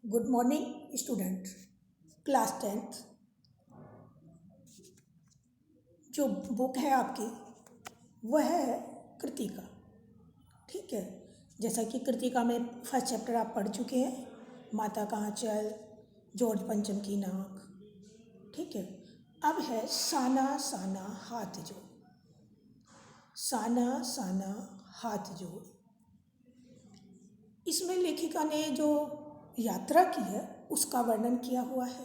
Good morning student. Class 10th जो book है आपकी वह है कृतिका। ठीक है, जैसा कि कृतिका में फर्स्ट चैप्टर आप पढ़ चुके हैं, माता का आंचल, जॉर्ज पंचम की नाक। ठीक है, अब है साना साना हाथ जोड़। साना साना हाथ जोड़, इसमें लेखिका ने जो यात्रा की है उसका वर्णन किया हुआ है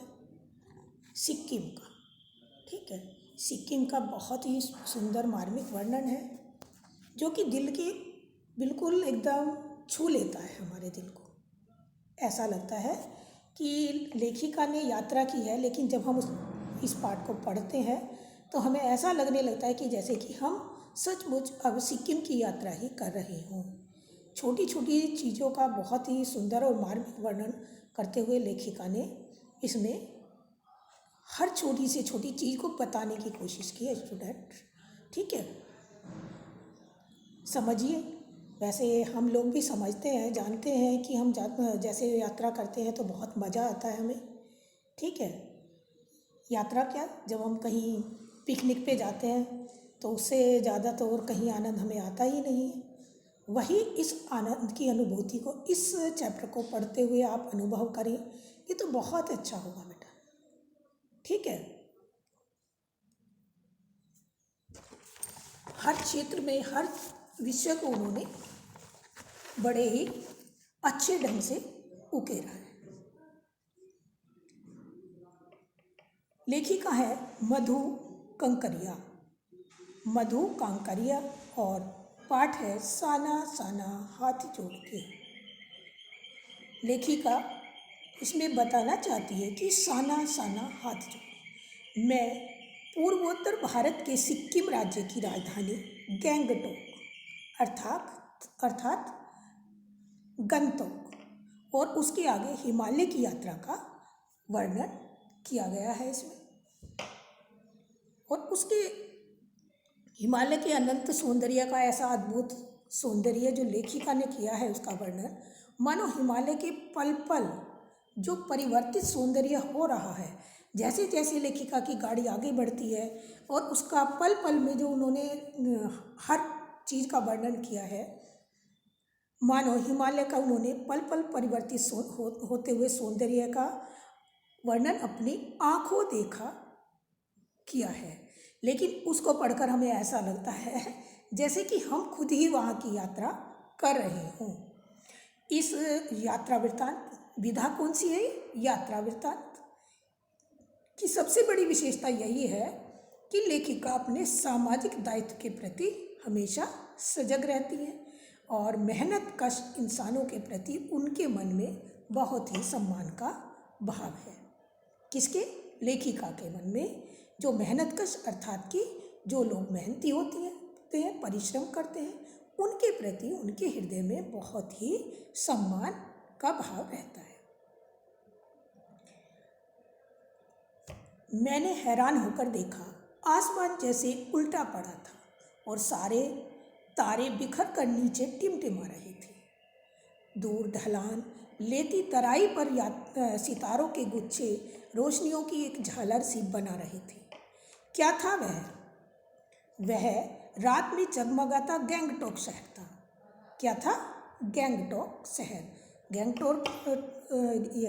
सिक्किम का। ठीक है, सिक्किम का बहुत ही सुंदर मार्मिक वर्णन है जो कि दिल की बिल्कुल एकदम छू लेता है हमारे दिल को। ऐसा लगता है कि लेखिका ने यात्रा की है, लेकिन जब हम इस पाठ को पढ़ते हैं तो हमें ऐसा लगने लगता है कि जैसे कि हम सचमुच अब सिक्किम की यात्रा ही कर रहे हों। छोटी छोटी चीज़ों का बहुत ही सुंदर और मार्मिक वर्णन करते हुए लेखिका ने इसमें हर छोटी से छोटी चीज़ को बताने की कोशिश की है स्टूडेंट। ठीक है, समझिए। वैसे हम लोग भी समझते हैं, जानते हैं कि हम जैसे यात्रा करते हैं तो बहुत मज़ा आता है हमें। ठीक है, यात्रा क्या, जब हम कहीं पिकनिक पे जाते हैं तो उससे ज़्यादा तो और कहीं आनंद हमें आता ही नहीं है। वही इस आनंद की अनुभूति को इस चैप्टर को पढ़ते हुए आप अनुभव करें, ये तो बहुत अच्छा होगा बेटा। ठीक है, हर क्षेत्र में हर विषय को उन्होंने बड़े ही अच्छे ढंग से उकेरा है। लेखिका है मधु कंकरिया। मधु कांकरिया, और पाठ है साना साना हाथ जोड़ के। लेखिका इसमें बताना चाहती है कि साना साना हाथ जोड़। मैं पूर्वोत्तर भारत के सिक्किम राज्य की राजधानी गैंगटोक अर्थात गंगटोक और उसके आगे हिमालय की यात्रा का वर्णन किया गया है इसमें। और उसके हिमालय के अनंत सौंदर्य का ऐसा अद्भुत सौंदर्य जो लेखिका ने किया है उसका वर्णन, मानो हिमालय के पल पल जो परिवर्तित सौंदर्य हो रहा है। जैसे जैसे लेखिका की गाड़ी आगे बढ़ती है और उसका पल पल में जो उन्होंने हर चीज़ का वर्णन किया है, मानो हिमालय का उन्होंने पल पल परिवर्तित होते हुए सौंदर्य का वर्णन अपनी आँखों देखा किया है। लेकिन उसको पढ़कर हमें ऐसा लगता है जैसे कि हम खुद ही वहाँ की यात्रा कर रहे हों। इस यात्रा वृत्तांत विधा कौन सी है? यात्रा वृत्तांत की सबसे बड़ी विशेषता यही है कि लेखिका अपने सामाजिक दायित्व के प्रति हमेशा सजग रहती है और मेहनत कश इंसानों के प्रति उनके मन में बहुत ही सम्मान का भाव है। किसके? लेखिका के मन में जो मेहनत कश अर्थात कि जो लोग मेहनती होते हैं, परिश्रम करते हैं, उनके प्रति उनके हृदय में बहुत ही सम्मान का भाव रहता है। मैंने हैरान होकर देखा, आसमान जैसे उल्टा पड़ा था और सारे तारे बिखर कर नीचे टिमटिमा रहे थे। दूर ढलान लेती तराई पर सितारों के गुच्छे रोशनियों की एक झालर सी बना रहे थे। क्या था वह? वह रात में जगमगाता गैंगटोक शहर था। क्या था? गैंगटोक शहर।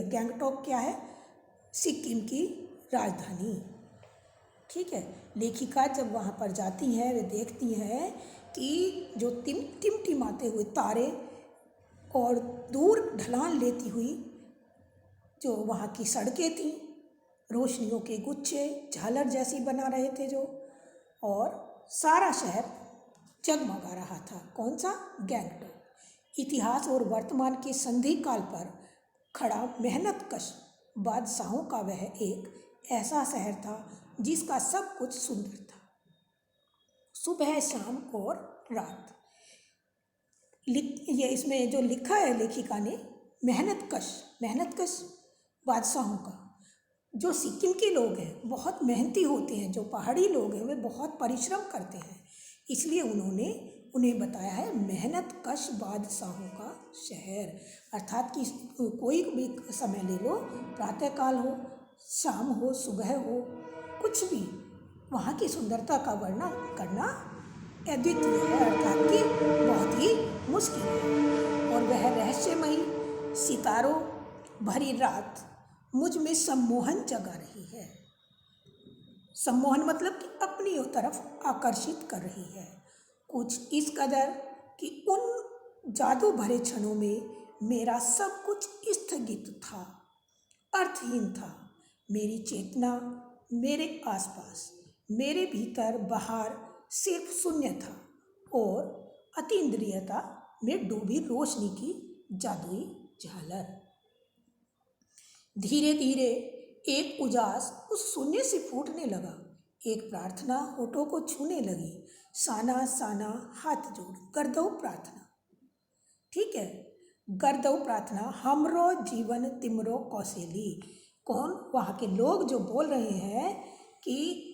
गैंगटोक क्या है? सिक्किम की राजधानी। ठीक है, लेखिका जब वहाँ पर जाती हैं वे देखती हैं कि जो टिमटिमाते हुए तारे और दूर ढलान लेती हुई जो वहाँ की सड़कें थीं, रोशनियों के गुच्छे झालर जैसी बना रहे थे जो, और सारा शहर जगमगा रहा था। कौन सा? गैंगटोक। इतिहास और वर्तमान के संधि काल पर खड़ा मेहनत कश बादशाहों का वह एक ऐसा शहर था जिसका सब कुछ सुंदर था, सुबह शाम और रात। ये इसमें जो लिखा है लेखिका ने, मेहनत कश बादशाहों का। जो सिक्किम के लोग हैं बहुत मेहनती होते हैं, जो पहाड़ी लोग हैं वे बहुत परिश्रम करते हैं, इसलिए उन्होंने उन्हें बताया है मेहनत कश बादशाहों का शहर, अर्थात कि कोई भी समय ले लो, प्रातःकाल हो, शाम हो, सुबह हो, कुछ भी, वहाँ की सुंदरता का वर्णन करना अद्वितीय है, अर्थात कि बहुत ही मुश्किल है। और वह रहस्यमयी सितारों भरी रात मुझ में सम्मोहन जगा रही है। सम्मोहन मतलब कि अपनी तरफ आकर्षित कर रही है, कुछ इस कदर कि उन जादू भरे क्षणों में मेरा सब कुछ स्थगित था, अर्थहीन था। मेरी चेतना मेरे आसपास, मेरे भीतर बाहर सिर्फ शून्य था और अतीन्द्रियता में डूबी रोशनी की जादुई झालर। धीरे धीरे एक उजास उस शून्य से फूटने लगा, एक प्रार्थना होठों को छूने लगी, साना साना हाथ जोड़, कर दो प्रार्थना। ठीक है, कर दो प्रार्थना, हमरो जीवन तिमरो कौशेली। कौन? वहाँ के लोग जो बोल रहे हैं कि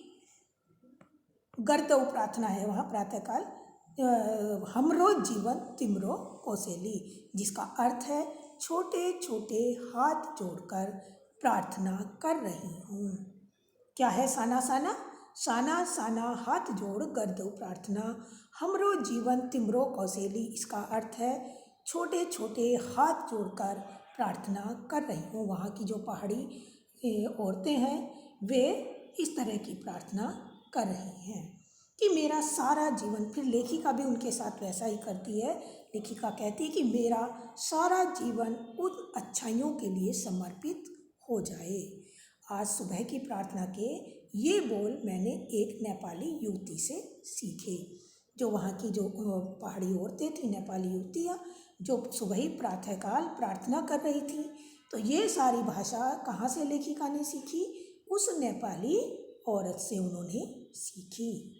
कर दो प्रार्थना है वहाँ प्रातःकाल, हमरो जीवन तिमरो कौशेली, जिसका अर्थ है छोटे छोटे हाथ जोड़कर प्रार्थना कर रही हूँ। क्या है साना साना? साना साना हाथ जोड़ कर दो प्रार्थना, हमरो जीवन तिमरो कौशेली, इसका अर्थ है छोटे छोटे हाथ जोड़कर प्रार्थना कर रही हूँ। वहाँ की जो पहाड़ी औरतें हैं वे इस तरह की प्रार्थना कर रही हैं कि मेरा सारा जीवन, फिर लेखिका भी उनके साथ वैसा ही करती है। लेखिका कहती है कि मेरा सारा जीवन उन अच्छाइयों के लिए समर्पित हो जाए। आज सुबह की प्रार्थना के ये बोल मैंने एक नेपाली युवती से सीखे, जो वहाँ की जो पहाड़ी औरतें थी, नेपाली युवतियाँ, जो सुबह ही प्रातःकाल प्रार्थना कर रही थी। तो ये सारी भाषा कहाँ से लेखिका ने सीखी? उस नेपाली औरत से उन्होंने सीखी।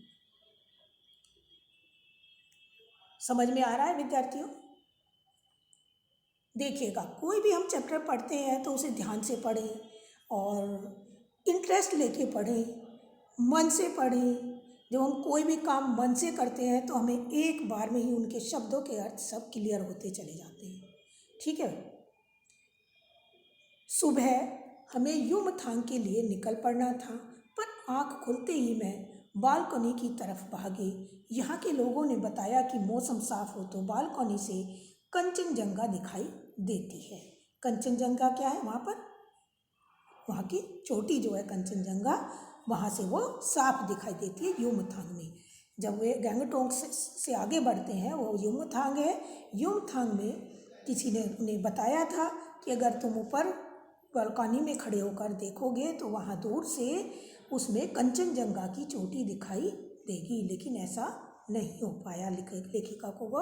समझ में आ रहा है विद्यार्थियों? देखिएगा, कोई भी हम चैप्टर पढ़ते हैं तो उसे ध्यान से पढ़ें और इंटरेस्ट लेके पढ़ें, मन से पढ़ें। जब हम कोई भी काम मन से करते हैं तो हमें एक बार में ही उनके शब्दों के अर्थ सब क्लियर होते चले जाते हैं। ठीक है, सुबह हमें युमथांग के लिए निकल पड़ना था, पर आँख खुलते ही मैं बालकनी की तरफ भागी। यहाँ के लोगों ने बताया कि मौसम साफ हो तो बालकनी से कंचनजंगा दिखाई देती है। कंचनजंगा क्या है? वहाँ पर वहाँ की चोटी जो है कंचनजंगा, वहाँ से वो साफ दिखाई देती है युमथांग में। जब वे गंगटोक से आगे बढ़ते हैं, वो युमथांग है। युमथांग में किसी ने उन्हें बताया था कि अगर तुम ऊपर बालकनी में खड़े होकर देखोगे तो वहाँ दूर से उसमें कंचनजंगा की चोटी दिखाई देगी, लेकिन ऐसा नहीं हो पाया। लेखिका को वो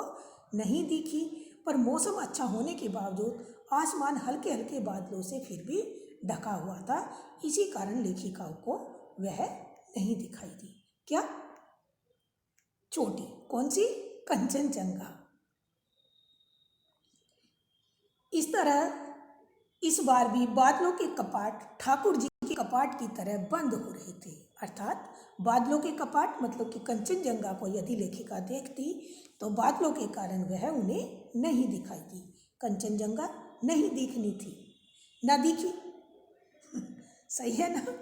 नहीं दिखी, पर मौसम अच्छा होने के बावजूद आसमान हल्के हल्के बादलों से फिर भी ढका हुआ था, इसी कारण लेखिकाओं को वह नहीं दिखाई दी। क्या चोटी? कौन सी? कंचनजंगा। इस तरह इस बार भी बादलों के कपाट ठाकुर जी के कपाट की तरह बंद हो रहे थे, अर्थात बादलों के कपाट मतलब कि कंचनजंगा को यदि लेखिका देखती तो बादलों के कारण वह उन्हें नहीं दिखाई दी। कंचनजंगा नहीं दिखनी थी, ना दिखी। सही है ना?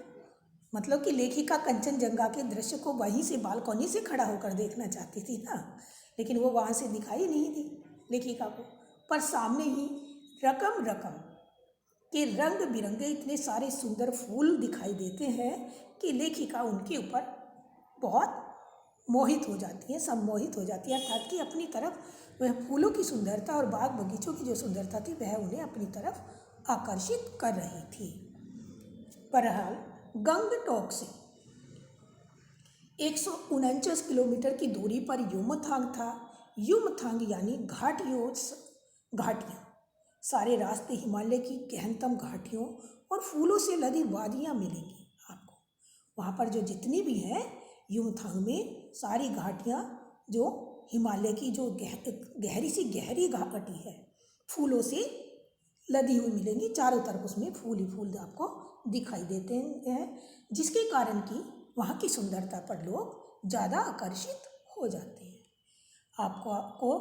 मतलब कि लेखिका कंचनजंगा के दृश्य को वहीं से बालकनी से खड़ा होकर देखना चाहती थी ना, लेकिन वो वहाँ से दिखाई नहीं दी लेखिका को। पर सामने ही रकम रकम के रंग बिरंगे इतने सारे सुंदर फूल दिखाई देते हैं कि लेखिका उनके ऊपर बहुत मोहित हो जाती है, सम्मोहित हो जाती है, अर्थात कि अपनी तरफ वह फूलों की सुंदरता और बाग बगीचों की जो सुंदरता थी वह उन्हें अपनी तरफ आकर्षित कर रही थी। बहरहाल गंगटोक से 149 किलोमीटर की दूरी पर युमथांग था। युमथांग यानी घाटियाँ। सारे रास्ते हिमालय की गहनतम घाटियों और फूलों से लदी वादियाँ मिलेंगी आपको। वहाँ पर जो जितनी भी हैं युमथांग में सारी घाटियाँ जो हिमालय की जो गहरी घाटी है, फूलों से लदी हुई मिलेंगी। चारों तरफ उसमें फूल ही फूल आपको दिखाई देते हैं, जिसके कारण कि वहाँ की सुंदरता पर लोग ज़्यादा आकर्षित हो जाते हैं। आपको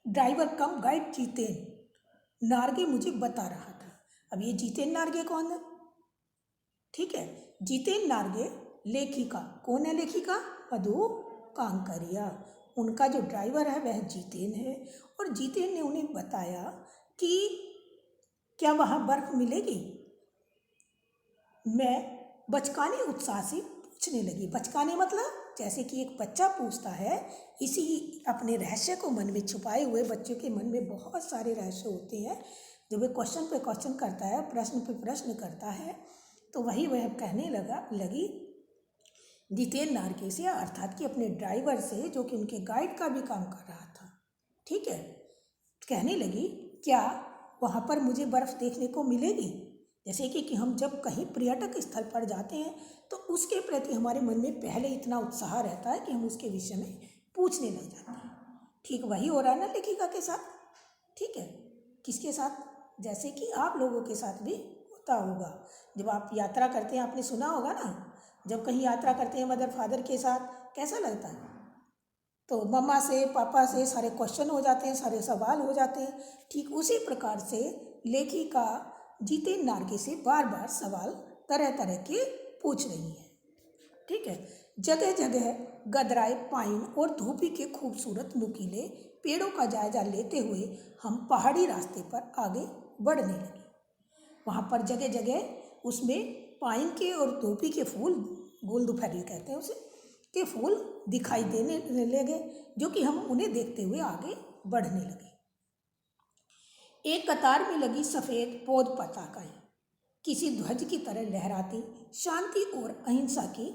ड्राइवर कम गाइड जितेन नार्गे मुझे बता रहा था। अब ये जितेन नार्गे कौन है? ठीक है, जितेन नार्गे लेखिका। कौन है लेखिका? मधु कांकरिया। उनका जो ड्राइवर है वह जितेन है, और जितेन ने उन्हें बताया कि क्या वहाँ बर्फ मिलेगी। मैं बचकाने उत्साह से पूछने लगी। बचकाने मतलब जैसे कि एक बच्चा पूछता है, इसी अपने रहस्य को मन में छुपाए हुए बच्चों के मन में बहुत सारे रहस्य होते हैं। जब वे क्वेश्चन पे क्वेश्चन करता है, प्रश्न पे प्रश्न करता है, तो वही वह कहने लगी जितेन नार्गे से, अर्थात कि अपने ड्राइवर से, जो कि उनके गाइड का भी काम कर रहा था। ठीक है, कहने लगी क्या वहाँ पर मुझे बर्फ़ देखने को मिलेगी। जैसे कि हम जब कहीं पर्यटक स्थल पर जाते हैं तो उसके प्रति हमारे मन में पहले इतना उत्साह रहता है कि हम उसके विषय में पूछने लग जाते हैं। ठीक वही हो रहा है ना लेखिका के साथ। ठीक है, किसके साथ? जैसे कि आप लोगों के साथ भी होता होगा। जब आप यात्रा करते हैं, आपने सुना होगा ना, जब कहीं यात्रा करते हैं मदर फादर के साथ, कैसा लगता है? तो मम्मा से पापा से सारे क्वेश्चन हो जाते हैं, सारे सवाल हो जाते हैं। ठीक उसी प्रकार से लेखिका जितेन नार्गे से बार बार सवाल तरह तरह के पूछ रही है। ठीक है, जगह जगह गदराए पाइन और धूपी के खूबसूरत नुकीले पेड़ों का जायजा लेते हुए हम पहाड़ी रास्ते पर आगे बढ़ने लगे। वहाँ पर जगह जगह उसमें पाइन के और धूपी के फूल, गुलदुफैली कहते हैं उसे, के फूल दिखाई देने लगे, जो कि हम उन्हें देखते हुए आगे बढ़ने लगे। एक कतार में लगी सफ़ेद पौध पताकाएं किसी ध्वज की तरह लहराती, शांति और अहिंसा की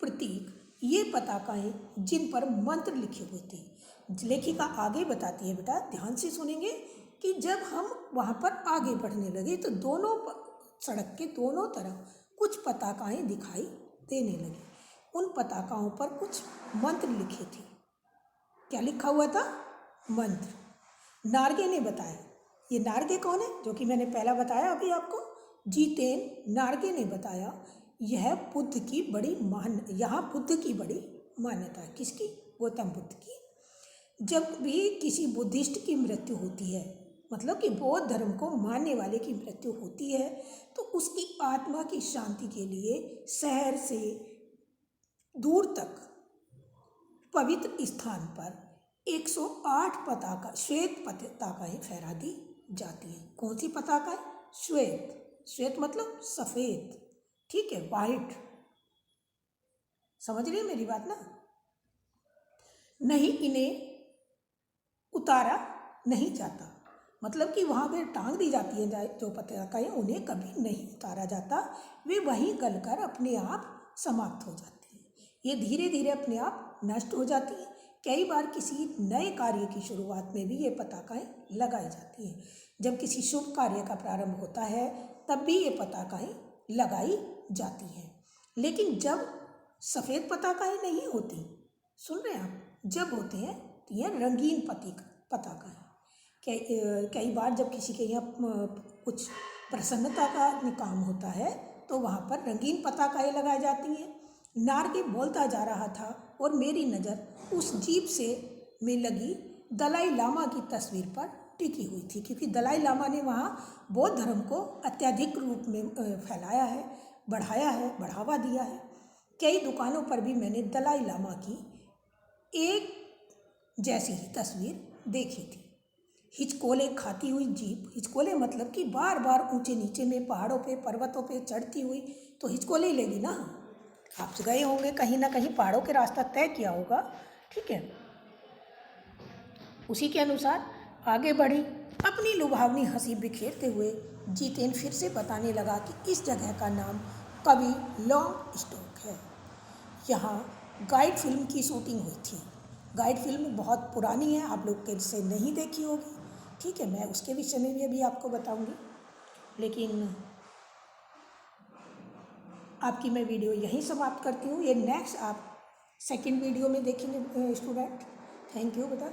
प्रतीक ये पताकाएं जिन पर मंत्र लिखे हुए थे। लेखिका आगे बताती है, बेटा ध्यान से सुनेंगे, कि जब हम वहाँ पर आगे बढ़ने लगे तो दोनों सड़क के दोनों तरफ कुछ पताकाएं दिखाई देने लगी। उन पताकाओं पर कुछ मंत्र लिखे थे। क्या लिखा हुआ था? मंत्र। नार्गे ने बताया। ये नार्गे कौन है? जो कि मैंने पहला बताया अभी आपको, जितेन नार्गे ने बताया यह बुद्ध की बड़ी यहाँ बुद्ध की बड़ी मान्यता है। किसकी? गौतम बुद्ध की। जब भी किसी बुद्धिस्ट की मृत्यु होती है, मतलब कि बौद्ध धर्म को मानने वाले की मृत्यु होती है, तो उसकी आत्मा की शांति के लिए शहर से दूर तक पवित्र स्थान पर 108 पताका, श्वेत पताकाएं फहरा दी जाती हैं। कौन सी पताकाएं? श्वेत। श्वेत मतलब सफ़ेद। ठीक है, वाइट। समझ रहे हैं मेरी बात ना? नहीं, इन्हें उतारा नहीं जाता, मतलब कि वहाँ पे टांग दी जाती है जो पताकाएं, उन्हें कभी नहीं उतारा जाता। वे वहीं गलकर अपने आप समाप्त हो जाती हैं। ये धीरे धीरे अपने आप नष्ट हो जाती हैं। कई बार किसी नए कार्य की शुरुआत में भी ये पताकाएं लगाई जाती हैं। जब किसी शुभ कार्य का प्रारंभ होता है तब भी ये पताकाएं लगाई जाती हैं। लेकिन जब सफ़ेद पताकाएं नहीं होती, सुन रहे हैं आप, जब होते हैं तो ये रंगीन पताका है। कई बार जब किसी के यहाँ कुछ प्रसन्नता का काम होता है तो वहाँ पर रंगीन पताकाएं लगाई जाती हैं। नार्गे बोलता जा रहा था और मेरी नज़र उस जीप से में लगी दलाई लामा की तस्वीर पर टिकी हुई थी, क्योंकि दलाई लामा ने वहाँ बौद्ध धर्म को अत्यधिक रूप में फैलाया है, बढ़ाया है, बढ़ावा दिया है। कई दुकानों पर भी मैंने दलाई लामा की एक जैसी ही तस्वीर देखी थी। हिचकोले खाती हुई जीप, हिचकोले मतलब कि बार बार ऊंचे नीचे में पहाड़ों पे पर्वतों पे चढ़ती हुई, तो हिचकोले ही लेगी ना। आप गए होंगे कहीं ना कहीं, पहाड़ों के रास्ता तय किया होगा। ठीक है, उसी के अनुसार आगे बढ़ी। अपनी लुभावनी हंसी बिखेरते हुए जितेन फिर से बताने लगा कि इस जगह का नाम कवि लॉन्ग स्टॉक है। यहाँ गाइड फिल्म की शूटिंग हुई थी। गाइड फिल्म बहुत पुरानी है, आप लोग कैसे नहीं देखी होगी। ठीक है, मैं उसके विषय में भी अभी आपको बताऊंगी, लेकिन आपकी मैं वीडियो यहीं समाप्त करती हूँ। ये नेक्स्ट आप सेकंड वीडियो में देखेंगे स्टूडेंट। थैंक यू बेटा।